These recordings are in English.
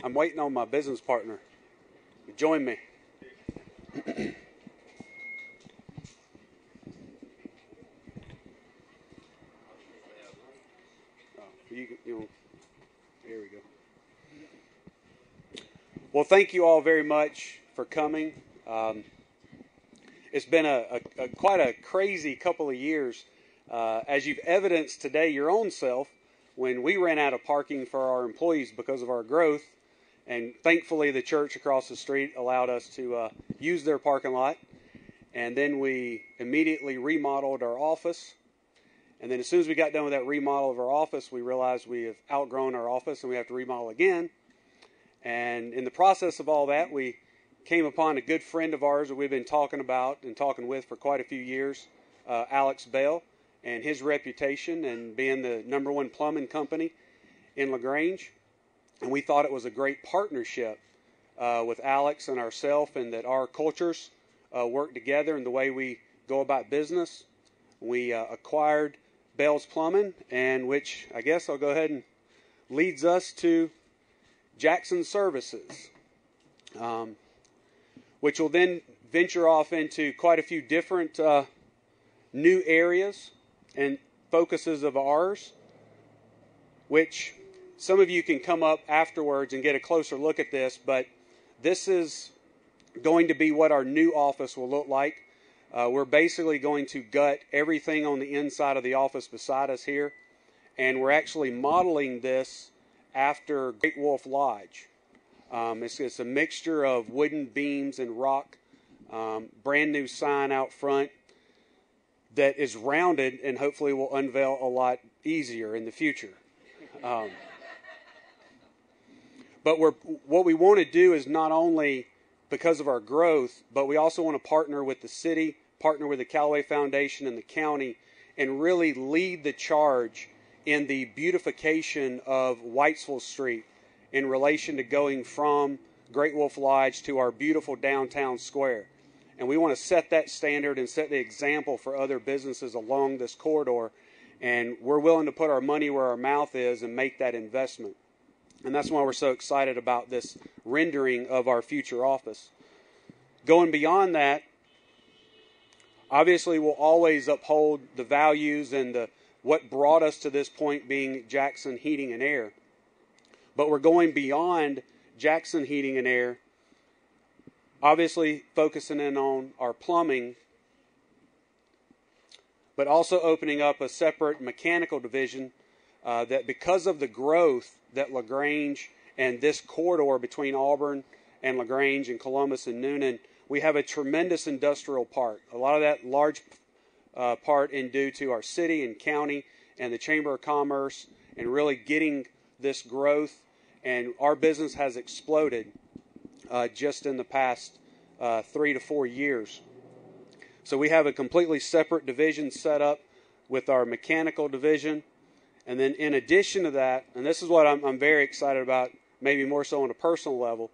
I'm waiting on my business partner to join me. Here we go. Well, thank you all very much for coming. It's been quite a crazy couple of years, as you've evidenced today your own self when we ran out of parking for our employees because of our growth. And thankfully, the church across the street allowed us to use their parking lot. And then we immediately remodeled our office. And then as soon as we got done with that remodel of our office, we realized we have outgrown our office and we have to remodel again. And in the process of all that, we came upon a good friend of ours that we've been talking about and talking with for quite a few years, Alex Bell, and his reputation and being the #1 plumbing company in LaGrange. And we thought it was a great partnership with Alex and ourselves, and that our cultures work together in the way we go about business. We acquired Bell's Plumbing, and which I guess I'll go ahead and leads us to Jackson Services, which will then venture off into quite a few different new areas and focuses of ours, which some of you can come up afterwards and get a closer look at this, but this is going to be what our new office will look like. We're basically going to gut everything on the inside of the office beside us here, and we're actually modeling this after Great Wolf Lodge. It's a mixture of wooden beams and rock, brand new sign out front that is rounded and hopefully will unveil a lot easier in the future. But what we want to do is not only because of our growth, but we also want to partner with the city, partner with the Callaway Foundation and the county, and really lead the charge in the beautification of Whitesville Street in relation to going from Great Wolf Lodge to our beautiful downtown square. And we want to set that standard and set the example for other businesses along this corridor. And we're willing to put our money where our mouth is and make that investment. And that's why we're so excited about this rendering of our future office. Going beyond that, obviously we'll always uphold the values and what brought us to this point being Jackson Heating and Air. But we're going beyond Jackson Heating and Air, obviously focusing in on our plumbing, but also opening up a separate mechanical division that because of the growth that LaGrange and this corridor between Auburn and LaGrange and Columbus and Newnan, we have a tremendous industrial park. A lot of that large part in due to our city and county and the Chamber of Commerce and really getting this growth. And our business has exploded just in the past 3 to 4 years. So we have a completely separate division set up with our mechanical division. And then in addition to that, and this is what I'm very excited about, maybe more so on a personal level,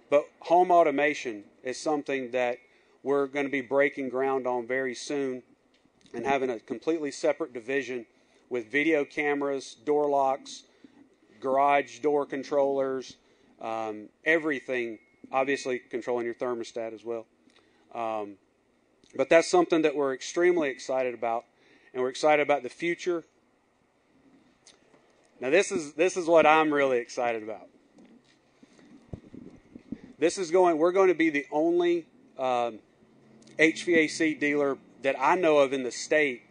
but home automation is something that we're going to be breaking ground on very soon and having a completely separate division with video cameras, door locks, garage door controllers, everything, obviously controlling your thermostat as well. But that's something that we're extremely excited about, and we're excited about the future. Now this is what I'm really excited about. We're going to be the only HVAC dealer that I know of in the state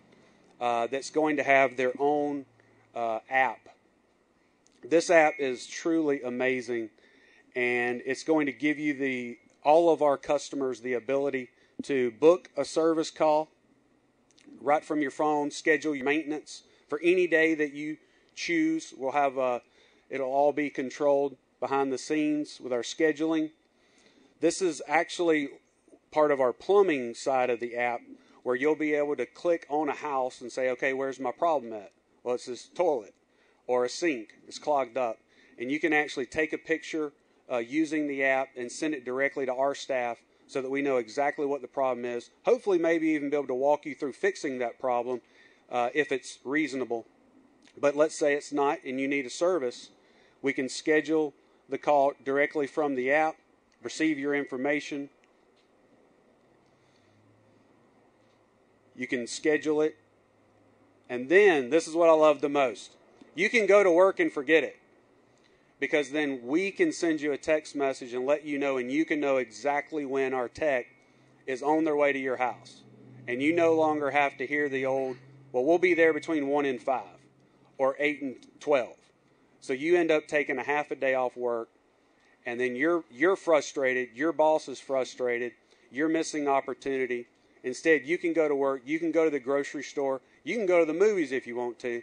that's going to have their own app. This app is truly amazing, and it's going to give you all of our customers the ability to book a service call right from your phone, schedule your maintenance for any day that you choose. We'll have it'll all be controlled behind the scenes with our scheduling. This is actually part of our plumbing side of the app, where you'll be able to click on a house and say, okay, where's my problem at? Well, it's this toilet or a sink. It's clogged up. And you can actually take a picture using the app and send it directly to our staff so that we know exactly what the problem is. Hopefully maybe even be able to walk you through fixing that problem if it's reasonable. But let's say it's not and you need a service. We can schedule the call directly from the app, receive your information. You can schedule it. And then, this is what I love the most. You can go to work and forget it. Because then we can send you a text message and let you know, and you can know exactly when our tech is on their way to your house. And you no longer have to hear the old, well, we'll be there between 1 and 5 or 8 and 12. So you end up taking a half a day off work, and then you're frustrated, your boss is frustrated, you're missing opportunity. Instead, you can go to work, you can go to the grocery store, you can go to the movies if you want to,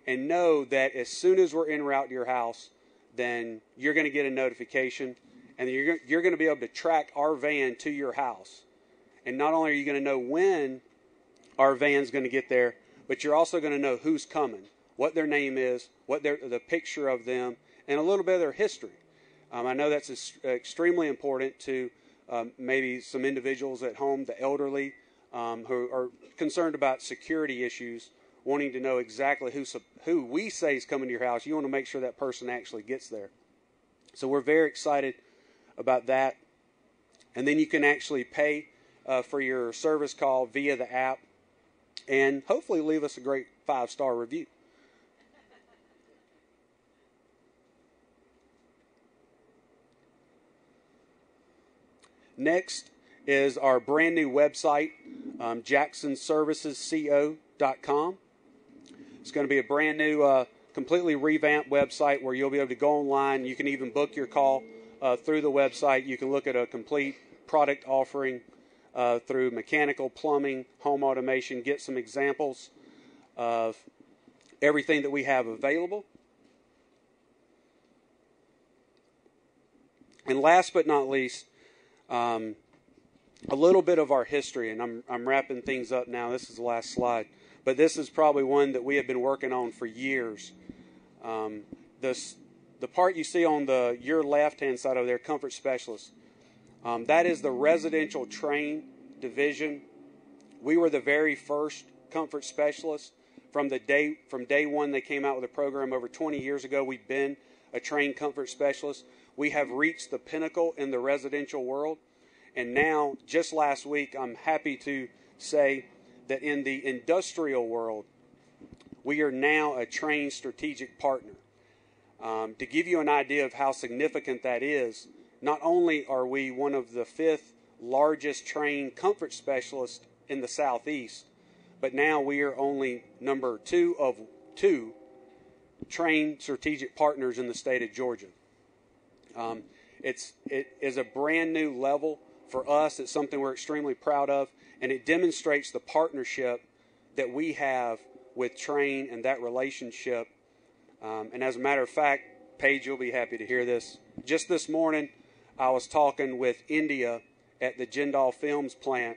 and know that as soon as we're en route to your house, then you're going to get a notification, and you're going to be able to track our van to your house. And not only are you going to know when our van's going to get there, but you're also going to know who's coming, what their name is, the picture of them, and a little bit of their history. I know that's extremely important to maybe some individuals at home, the elderly, who are concerned about security issues, wanting to know exactly who we say is coming to your house. You want to make sure that person actually gets there. So we're very excited about that. And then you can actually pay for your service call via the app, and hopefully leave us a great 5-star review. Next is our brand new website, jacksonservicesco.com. It's going to be a brand new, completely revamped website where you'll be able to go online. You can even book your call through the website. You can look at a complete product offering through mechanical, plumbing, home automation, get some examples of everything that we have available. And last but not least, a little bit of our history, and I'm wrapping things up now. This is the last slide, but this is probably one that we have been working on for years. The part you see on your left-hand side over there, Comfort Specialist, that is the residential train division. We were the very first Comfort Specialist from day one. They came out with a program over 20 years ago. We've been a trained Comfort Specialist. We have reached the pinnacle in the residential world. And now, just last week, I'm happy to say that in the industrial world, we are now a trained strategic partner. To give you an idea of how significant that is, not only are we one of the 5th largest trained Comfort Specialists in the Southeast, but now we are only number 2 of 2 trained strategic partners in the state of Georgia. It is a brand new level for us. It's something we're extremely proud of, and it demonstrates the partnership that we have with Trane and that relationship. And as a matter of fact, Paige, you'll be happy to hear this. Just this morning, I was talking with India at the Jindal Films plant,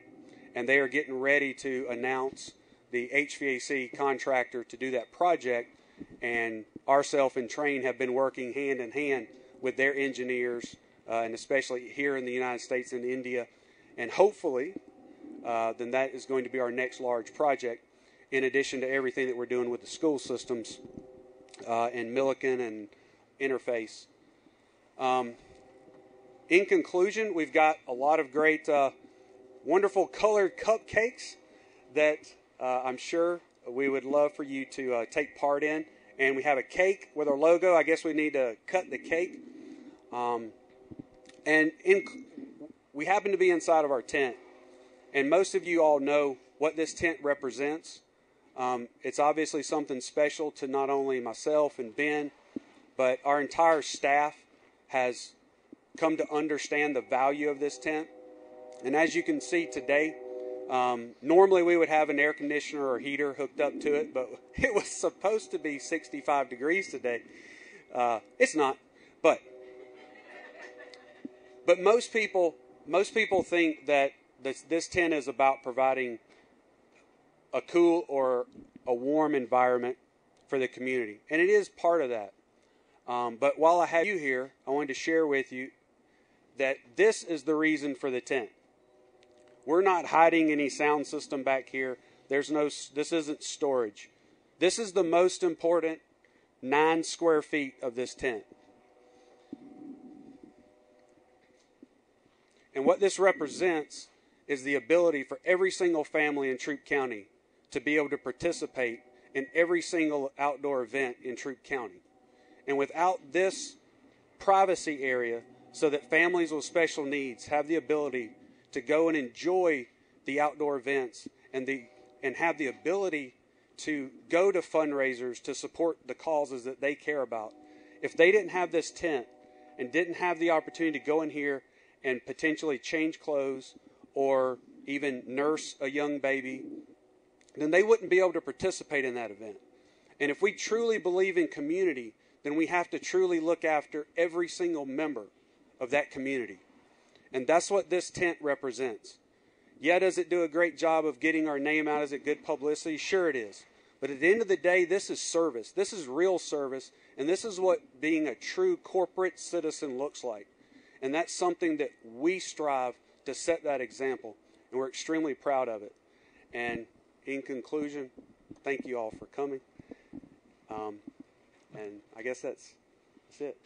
and they are getting ready to announce the HVAC contractor to do that project, and ourselves and Trane have been working hand in hand with their engineers, and especially here in the United States and India. And hopefully, then that is going to be our next large project, in addition to everything that we're doing with the school systems in Milliken and Interface. In conclusion, we've got a lot of great, wonderful colored cupcakes that I'm sure we would love for you to take part in. And we have a cake with our logo. I guess we need to cut the cake. We happen to be inside of our tent. And most of you all know what this tent represents. It's obviously something special to not only myself and Ben, but our entire staff has come to understand the value of this tent. And as you can see today, normally we would have an air conditioner or heater hooked up to it, but it was supposed to be 65 degrees today. It's not, but most people think that this tent is about providing a cool or a warm environment for the community, and it is part of that. But while I have you here, I wanted to share with you that this is the reason for the tent. We're not hiding any sound system back here. This isn't storage. This is the most important 9 square feet of this tent. And what this represents is the ability for every single family in Troup County to be able to participate in every single outdoor event in Troup County. And without this privacy area, so that families with special needs have the ability to go and enjoy the outdoor events and have the ability to go to fundraisers to support the causes that they care about. If they didn't have this tent and didn't have the opportunity to go in here and potentially change clothes or even nurse a young baby, then they wouldn't be able to participate in that event. And if we truly believe in community, then we have to truly look after every single member of that community. And that's what this tent represents. Yeah, does it do a great job of getting our name out? Is it good publicity? Sure it is. But at the end of the day, this is service. This is real service. And this is what being a true corporate citizen looks like. And that's something that we strive to set that example. And we're extremely proud of it. And in conclusion, thank you all for coming. And I guess that's it.